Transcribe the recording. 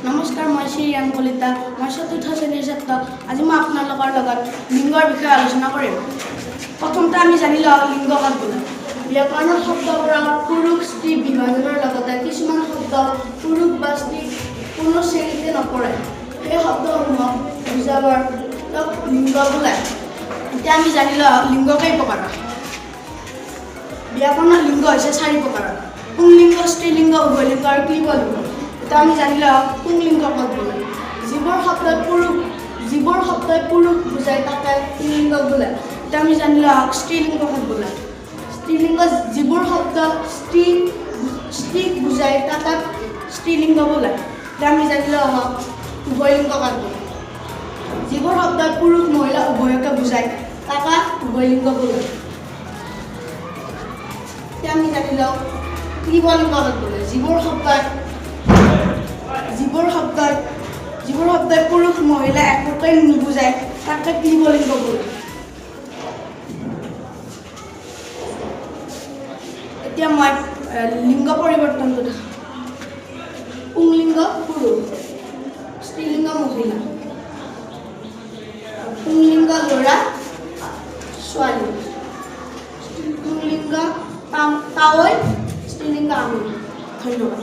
নমস্কাৰ, মই শ্ৰীয়ান কলিতা। মই চতুৰ্থ শ্ৰেণীৰ ছাত্ৰ। আজি মই আপোনালোকৰ লগত লিংগৰ বিষয়ে আলোচনা কৰিম। প্ৰথমতে আমি জানি লওঁ লিংগ কাক বোলে। ব্যাকৰণৰ শব্দবোৰৰ পুৰুষ স্ত্ৰী বিভাজনৰ লগতে কিছুমান শব্দ পুৰুষ বা স্ত্ৰী কোনো শ্ৰেণীতে নপৰে। সেই শব্দসমূহক বুজাবৰ লিংগ বোলে। এতিয়া আমি জানি লওঁ লিংগ কেই প্ৰকাৰৰ। ব্যাকৰণৰ লিংগ হৈছে 4 প্ৰকাৰৰ: পুংলিংগ, স্ত্ৰীলিংগ, উভয়লিংগ আৰু ক্লিবলিংগ। এতিয়া আমি জানি লওঁ পুংলিংগ কাক বোলে। যিবোৰ শব্দই পুৰুষ বুজায় তাকে পুংলিংগ বোলে। এতিয়া আমি জানি লওঁ স্ত্ৰীলিংগ কাক বোলে। স্ত্ৰীলিংগ যিবোৰ শব্দ স্ত্ৰীক বুজায় তাকে স্ত্ৰীলিংগ বোলে। এতিয়া আমি জানি লওঁ উভয়লিংগ কাক বোলে। যিবোৰ শব্দই পুৰুষ মহিলা উভয়কে বুজায় তাকে উভয়লিংগ বোলে। এতিয়া আমি জানি লওঁ ক্লিবলিংগ কাক বোলে। যিবোৰ শব্দই পুৰুষ মহিলা একোকে নুবুজায় তাকে ক্লিবলিংগ বোলে। এতিয়া মই লিংগ পৰিৱৰ্তনটো দেখাম। পুংলিংগ পুৰুষ, স্ত্ৰীলিংগ মহিলা, পুংলিংগ ল'ৰা ছোৱালী, পুংলিংগ তাৱৈ, স্ত্ৰীলিংগ আমি। ধন্যবাদ।